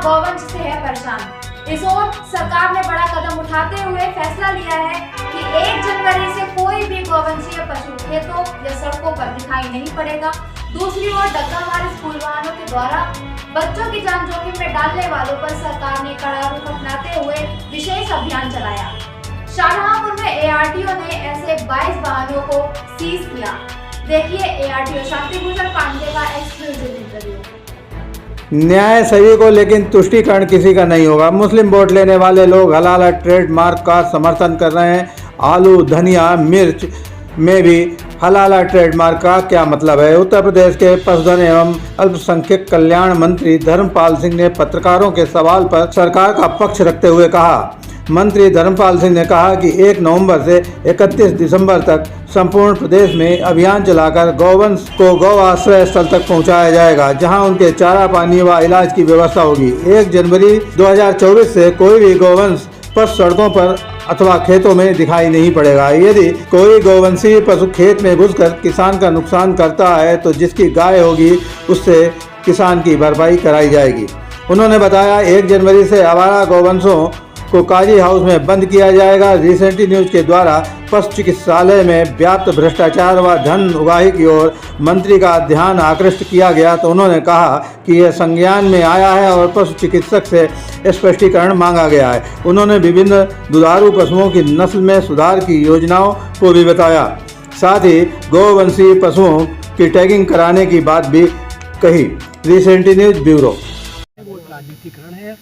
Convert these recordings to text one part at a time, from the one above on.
गौवंश से है परेशान। इस ओर सरकार ने बड़ा कदम उठाते हुए फैसला लिया है कि 1 जनवरी से कोई भी गौवंशीय पशु खेतों या सड़कों पर दिखाई नहीं पड़ेगा। दूसरी ओर डग्गामार स्कूल वाहनों के द्वारा बच्चों की जान जोखिम में डालने वालों पर सरकार ने कड़ा रुख अपनाते हुए विशेष अभियान चलाया। शाहजहांपुर में एआरटीओ ने ऐसे 22 वाहनों को सीज किया। देखिए एआरटीओ शांतिभूषण पांडे का एक्सक्लूसिव इंटरव्यू। न्याय सभी को, लेकिन तुष्टीकरण किसी का नहीं होगा। मुस्लिम वोट लेने वाले लोग हलाल ट्रेडमार्क का समर्थन कर रहे हैं। आलू, धनिया, मिर्च में भी हलाल ट्रेडमार्क का क्या मतलब है? उत्तर प्रदेश के पशुधन एवं अल्पसंख्यक कल्याण मंत्री धर्मपाल सिंह ने पत्रकारों के सवाल पर सरकार का पक्ष रखते हुए कहा। मंत्री धर्मपाल सिंह ने कहा कि 1 नवंबर से 31 दिसंबर तक संपूर्ण प्रदेश में अभियान चलाकर गौवंश को गौ आश्रय स्थल तक पहुंचाया जाएगा, जहां उनके चारा पानी व इलाज की व्यवस्था होगी। 1 जनवरी 2024 से कोई भी गौवंश पशु सड़कों पर अथवा खेतों में दिखाई नहीं पड़ेगा। यदि कोई गौवंशीय पशु खेत में घुसकर किसान का नुकसान करता है तो जिसकी गाय होगी उससे किसान की भरपाई कराई जाएगी। उन्होंने बताया 1 जनवरी से आवारा गौवंशों को काजी हाउस में बंद किया जाएगा। रिसेंटली न्यूज के द्वारा पशु चिकित्सालय में व्याप्त भ्रष्टाचार व धन उगाही की ओर मंत्री का ध्यान आकृष्ट किया गया तो उन्होंने कहा कि यह संज्ञान में आया है और पशु चिकित्सक से स्पष्टीकरण मांगा गया है। उन्होंने विभिन्न दुधारू पशुओं की नस्ल में सुधार की योजनाओं को भी बताया। साथ ही गौवंशीय पशुओं की टैगिंग कराने की बात भी कही। Recently news bureau. वो राजनीतिकरण है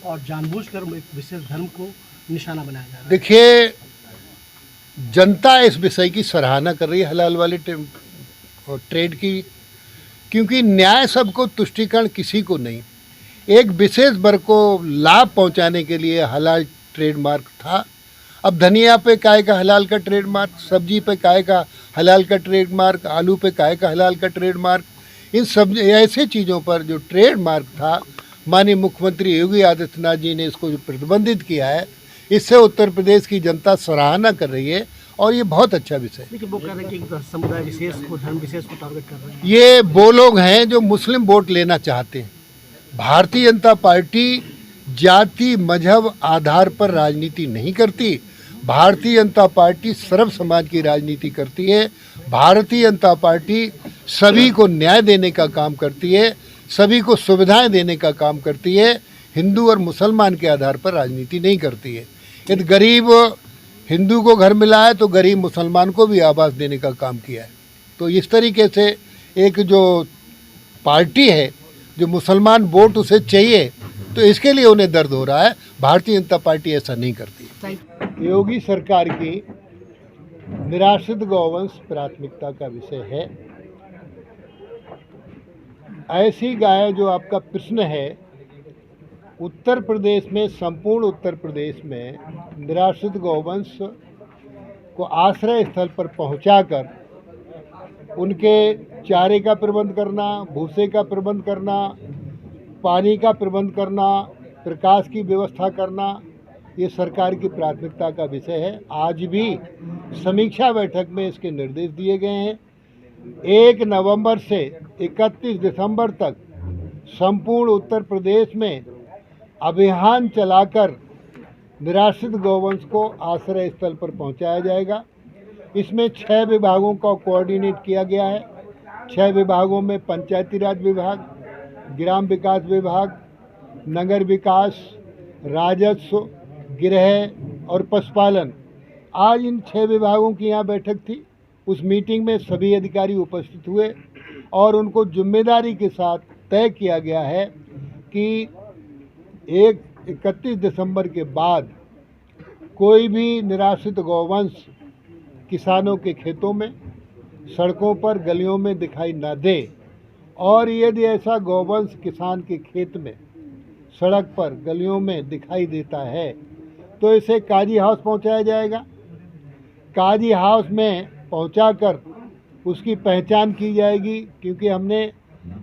और जानबूझकर एक विशेष धर्म को निशाना बनाया जा रहा है। देखिए, जनता इस विषय की सराहना कर रही है हलाल वाले ट्रेड की, क्योंकि न्याय सबको, तुष्टीकरण किसी को नहीं। एक विशेष वर्ग को लाभ पहुंचाने के लिए हलाल ट्रेडमार्क था। अब धनिया पे काहे का हलाल का ट्रेडमार्क, सब्जी पे काहे का हलाल का ट्रेडमार्क, आलू पे काहे का हलाल का ट्रेडमार्क। इन सब ऐसे चीज़ों पर जो ट्रेडमार्क था, माननीय मुख्यमंत्री योगी आदित्यनाथ जी ने इसको जो प्रतिबंधित किया है, इससे उत्तर प्रदेश की जनता सराहना कर रही है और ये बहुत अच्छा विषय है। लेकिन वो कह रहे हैं कि समुदाय विशेष को, धर्म विशेष को टारगेट कर रहे हैं। ये वो लोग हैं जो मुस्लिम वोट लेना चाहते हैं। भारतीय जनता पार्टी जाति मजहब आधार पर राजनीति नहीं करती। भारतीय जनता पार्टी सर्व समाज की राजनीति करती है। भारतीय जनता पार्टी सभी को न्याय देने का काम करती है, सभी को सुविधाएं देने का काम करती है। हिंदू और मुसलमान के आधार पर राजनीति नहीं करती है। यदि गरीब हिंदू को घर मिला है तो गरीब मुसलमान को भी आवास देने का काम किया है। तो इस तरीके से एक जो पार्टी है, जो मुसलमान वोट उसे चाहिए, तो इसके लिए उन्हें दर्द हो रहा है। भारतीय जनता पार्टी ऐसा नहीं करती। योगी सरकार की निराश्रित गौवंश प्राथमिकता का विषय है। ऐसी गाय जो आपका प्रश्न है, उत्तर प्रदेश में, संपूर्ण उत्तर प्रदेश में निराश्रित गौवंश को आश्रय स्थल पर पहुंचाकर उनके चारे का प्रबंध करना, भूसे का प्रबंध करना, पानी का प्रबंध करना, प्रकाश की व्यवस्था करना, ये सरकार की प्राथमिकता का विषय है। आज भी समीक्षा बैठक में इसके निर्देश दिए गए हैं। 1 नवंबर से 31 दिसंबर तक संपूर्ण उत्तर प्रदेश में अभियान चलाकर निराश्रित गौवंश को आश्रय स्थल पर पहुंचाया जाएगा। इसमें 6 विभागों का कोऑर्डिनेट किया गया है। 6 विभागों में पंचायती राज विभाग, ग्राम विकास विभाग, नगर विकास, राजस्व, गृह और पशुपालन। आज इन 6 विभागों की यहाँ बैठक थी। उस मीटिंग में सभी अधिकारी उपस्थित हुए और उनको जिम्मेदारी के साथ तय किया गया है कि 31 दिसंबर के बाद कोई भी निराश्रित गौवंश किसानों के खेतों में, सड़कों पर, गलियों में दिखाई न दे। और यदि ऐसा गौवंश किसान के खेत में, सड़क पर, गलियों में दिखाई देता है तो इसे काजी हाउस पहुंचाया जाएगा। काजी हाउस में पहुंचाकर उसकी पहचान की जाएगी, क्योंकि हमने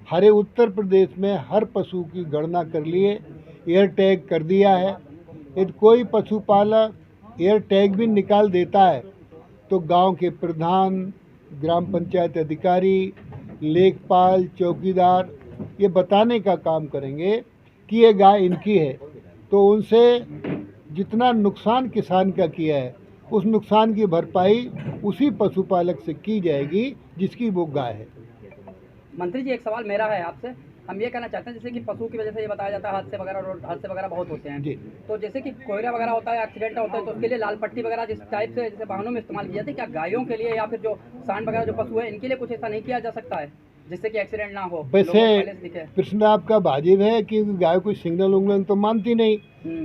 हरे उत्तर प्रदेश में हर पशु की गणना कर लिए, एयर टैग कर दिया है। यदि कोई पशुपालक एयर टैग भी निकाल देता है तो गांव के प्रधान, ग्राम पंचायत अधिकारी, लेखपाल, चौकीदार ये बताने का काम करेंगे कि ये गाय इनकी है, तो उनसे जितना नुकसान किसान का किया है उस नुकसान की भरपाई उसी पशुपालक से की जाएगी जिसकी वो गाय है। मंत्री जी, एक सवाल मेरा है आपसे। हम ये कहना चाहते हैं जैसे कि पशु की वजह से ये बताया जाता है हादसे वगैरह, रोड हादसे वगैरह बहुत होते हैं जी। तो जैसे कि कोयला वगैरह होता है, एक्सीडेंट होता है, तो उसके लिए लाल पट्टी वगैरह जिस टाइप से जैसे वाहनों में इस्तेमाल की जाती है, क्या गायों के लिए या फिर जो सांड वगैरह जो पशु है इनके लिए कुछ ऐसा नहीं किया जा सकता है जिससे कि एक्सीडेंट ना हो? वैसे लोगों को पहले से दिखे। प्रश्न आपका वाजिब है कि गाय कोई सिग्नल उंगलन तो मानती नहीं,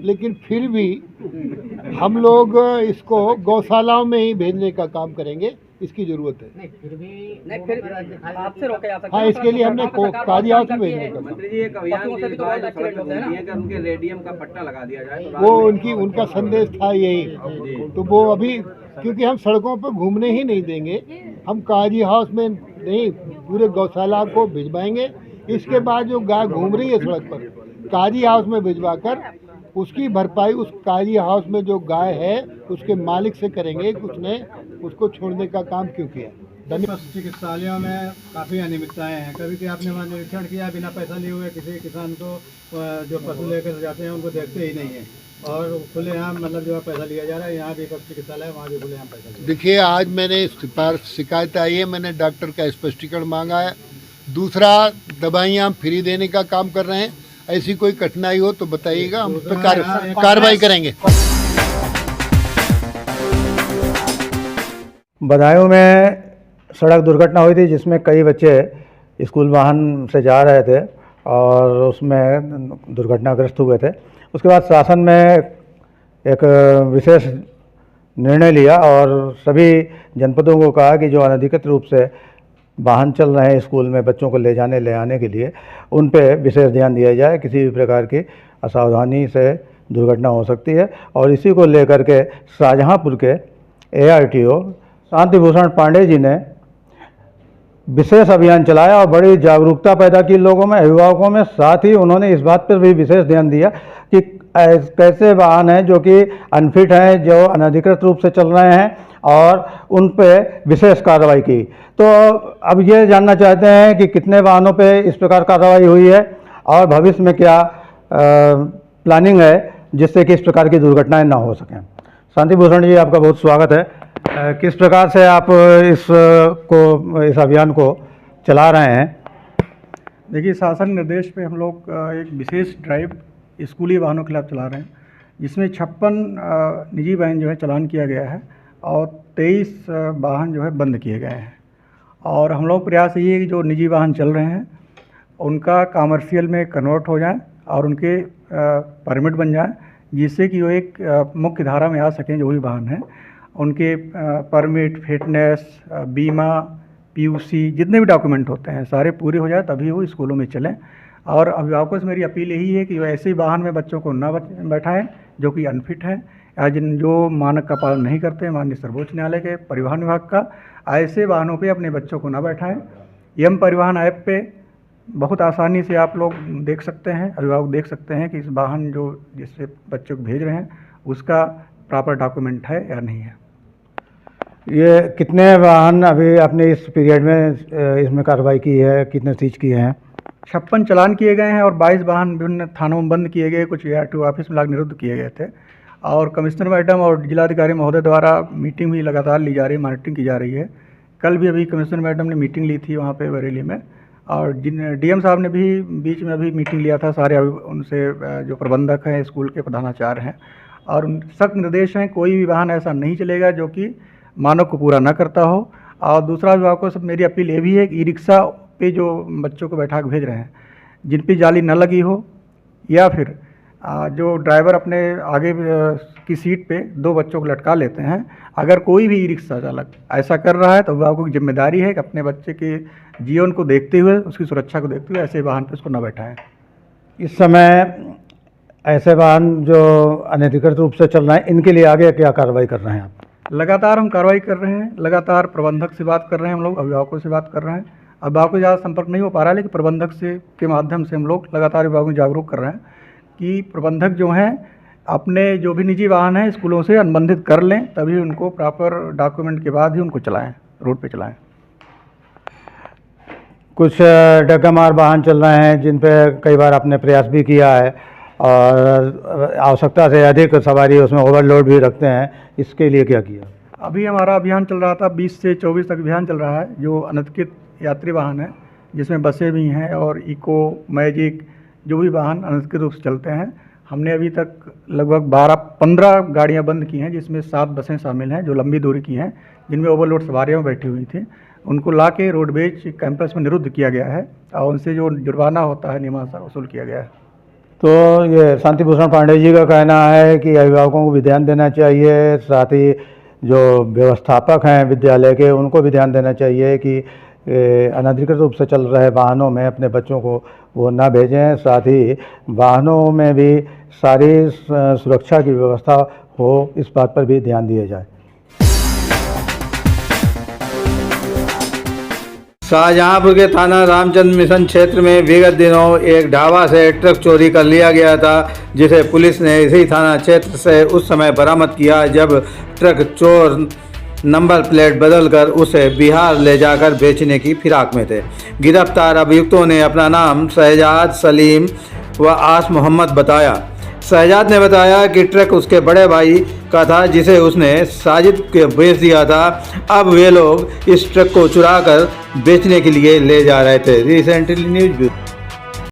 लेकिन फिर भी हम लोग इसको गौशालाओं में ही भेजने का काम करेंगे, इसकी जरूरत है। नहीं फिर आपसे रोके जा सकते हाँ, हैं। इसके लिए हमने काजी हाउस में भेजने का मंत्री जी, एक अभियान पशुओं से भी तो बहुत एक्सीडेंट होते हैं ना। कि उनके रेडियम का पट्टा लगा दिया जाए तो वो उनका संदेश था यही। तो वो अभी क्योंकि हम सड़कों पर घूमने ही नहीं देंगे, हम काजी हाउस में नहीं पूरे गौशाला को भिजवाएंगे। इसके बाद जो गाय घूम रही है सड़क पर, काजी हाउस में भिजवा कर उसकी भरपाई उस काजी हाउस में जो गाय है उसके मालिक से करेंगे कि उसने उसको छोड़ने का काम क्यों किया। धन्यवाद। पशु चिकित्सालयों में काफ़ी अनियमितताएं हैं। कभी कि आपने वहाँ निरीक्षण किया, बिना पैसा लिए हुए किसी किसान को जो पशु लेकर जाते हैं उनको देखते ही नहीं है, और खुलेआम मतलब जो है पैसा लिया जा रहा है। यहाँ भी पशु चिकित्सालय, वहाँ भी खुलेआम पैसा लिया। देखिए, आज मैंने शिकायत आई है, मैंने डॉक्टर का स्पष्टीकरण मांगा है। दूसरा, दवाइयाँ हम फ्री देने का काम कर रहे हैं। ऐसी कोई कठिनाई हो तो बताइएगा, हम उस पर कार्रवाई करेंगे। बदायूं में सड़क दुर्घटना हुई थी जिसमें कई बच्चे स्कूल वाहन से जा रहे थे और उसमें दुर्घटनाग्रस्त हुए थे। उसके बाद शासन में एक विशेष निर्णय लिया और सभी जनपदों को कहा कि जो अनधिकृत रूप से वाहन चल रहे हैं स्कूल में बच्चों को ले जाने ले आने के लिए, उन पे विशेष ध्यान दिया जाए। किसी भी प्रकार की असावधानी से दुर्घटना हो सकती है। और इसी को लेकर के शाहजहांपुर के ARTO शांति भूषण पांडे जी ने विशेष अभियान चलाया और बड़ी जागरूकता पैदा की लोगों में, अभिभावकों में। साथ ही उन्होंने इस बात पर भी विशेष ध्यान दिया कि कैसे वाहन हैं जो कि अनफिट हैं, जो अनधिकृत रूप से चल रहे हैं, और उन पे विशेष कार्रवाई की। तो अब ये जानना चाहते हैं कि कितने वाहनों पे इस प्रकार कार्रवाई हुई है और भविष्य में क्या प्लानिंग है जिससे कि इस प्रकार की दुर्घटनाएं ना हो सकें। शांति भूषण जी, आपका बहुत स्वागत है। किस प्रकार से आप इस अभियान को चला रहे हैं? देखिए, शासन निर्देश पे हम लोग एक विशेष ड्राइव स्कूली वाहनों के खिलाफ चला रहे हैं, जिसमें 56 निजी वाहन जो है चालान किया गया है और 23 वाहन जो है बंद किए गए हैं। और हम लोग प्रयास ये है कि जो निजी वाहन चल रहे हैं उनका कमर्शियल में कन्वर्ट हो जाए और उनके परमिट बन जाए, जिससे कि वो एक मुख्य धारा में आ सकें। जो भी वाहन हैं उनके परमिट, फिटनेस, बीमा, PUC जितने भी डॉक्यूमेंट होते हैं सारे पूरे हो जाए, तभी वो स्कूलों में चलें। और अभिभावकों से मेरी अपील यही है कि वो ऐसे वाहन में बच्चों को न बैठाएं जो कि अनफिट हैं या जो मानक का पालन नहीं करते। माननीय सर्वोच्च न्यायालय के परिवहन विभाग का ऐसे वाहनों पे अपने बच्चों को न बैठाएं। यम परिवहन ऐप पे बहुत आसानी से आप लोग देख सकते हैं, अभिभावक देख सकते हैं कि इस वाहन जो जिससे बच्चों को भेज रहे हैं उसका प्रॉपर डॉक्यूमेंट है या नहीं है। ये कितने वाहन अभी आपने इस पीरियड में इसमें कार्रवाई की है, कितने सीज किए हैं? 56 चालान किए गए हैं और 22 वाहन विभिन्न थानों में बंद किए गए, कुछ ARTO ऑफिस में निरुद्ध किए गए थे। और कमिश्नर मैडम और जिलाधिकारी महोदय द्वारा मीटिंग भी लगातार ली जा रही है, मॉनिटरिंग की जा रही है। कल भी अभी कमिश्नर मैडम ने मीटिंग ली थी वहाँ पे बरेली में, और DM साहब ने भी बीच में अभी मीटिंग लिया था। सारे उनसे जो प्रबंधक हैं, स्कूल के प्रधानाचार्य हैं, और सख्त निर्देश हैं कोई भी वाहन ऐसा नहीं चलेगा जो कि मानक को पूरा ना करता हो। और दूसरा अभिभावकों से मेरी अपील ये भी है कि ई-रिक्शा पे जो बच्चों को बैठा के भेज रहे हैं, जिन पे जाली न लगी हो, या फिर जो ड्राइवर अपने आगे की सीट पे 2 बच्चों को लटका लेते हैं, अगर कोई भी ई-रिक्शा चालक ऐसा कर रहा है तो अभिभावकों की जिम्मेदारी है कि अपने बच्चे के जीवन को देखते हुए, उसकी सुरक्षा को देखते हुए ऐसे वाहन पे उसको न बैठाएं। इस समय ऐसे वाहन जो अनधिकृत रूप से चल रहे हैं, इनके लिए आगे क्या कार्रवाई कर रहे हैं आप? लगातार हम कार्रवाई कर रहे हैं, लगातार प्रबंधक से बात कर रहे हैं, हम लोग अभिभावकों से बात कर रहे हैं। अभिभावकों से ज़्यादा संपर्क नहीं हो पा रहा है, लेकिन प्रबंधक से के माध्यम से हम लोग लगातार अभिभावकों को जागरूक कर रहे हैं कि प्रबंधक जो हैं अपने जो भी निजी वाहन हैं स्कूलों से अनुबंधित कर लें, तभी उनको प्रॉपर डॉक्यूमेंट के बाद ही उनको चलाएं, रोड पे चलाएं। कुछ डग्गामार वाहन चल रहे हैं जिन पे कई बार आपने प्रयास भी किया है और आवश्यकता से अधिक सवारी उसमें ओवरलोड भी रखते हैं, इसके लिए क्या किया? अभी हमारा अभियान चल रहा था, 20 से 24 तक अभियान चल रहा है, जो अनधिकृत यात्री वाहन है, जिसमें बसें भी हैं और इको, मैजिक, जो भी वाहन अनधिकृत रूप से चलते हैं। हमने अभी तक लगभग 12-15 गाड़ियां बंद की हैं, जिसमें 7 बसें शामिल हैं जो लंबी दूरी की हैं, जिनमें ओवरलोड सवारियां बैठी हुई थी। उनको ला के रोडवेज कैंपस में निरुद्ध किया गया है और उनसे जो जुर्माना होता है नियमानुसार वसूल किया गया है। तो ये शांति भूषण पांडे जी का कहना है कि अभिभावकों को भी ध्यान देना चाहिए, साथ ही जो व्यवस्थापक हैं विद्यालय के उनको भी ध्यान देना चाहिए कि अनधिकृत रूप से चल रहे वाहनों में अपने बच्चों को वो ना भेजें, साथ ही वाहनों में भी सारी सुरक्षा की व्यवस्था हो, इस बात पर भी ध्यान दिया जाए। शाहजहांपुर के थाना रामचंद्र मिशन क्षेत्र में विगत दिनों एक ढाबा से ट्रक चोरी कर लिया गया था, जिसे पुलिस ने इसी थाना क्षेत्र से उस समय बरामद किया जब ट्रक चोर नंबर प्लेट बदलकर उसे बिहार ले जाकर बेचने की फिराक में थे। गिरफ्तार अभियुक्तों ने अपना नाम शहजाद, सलीम व आस मोहम्मद बताया। शहजाद ने बताया कि ट्रक उसके बड़े भाई का था, जिसे उसने साजिद को बेच दिया था। अब वे लोग इस ट्रक को चुरा कर बेचने के लिए ले जा रहे थे। Recently news bureau.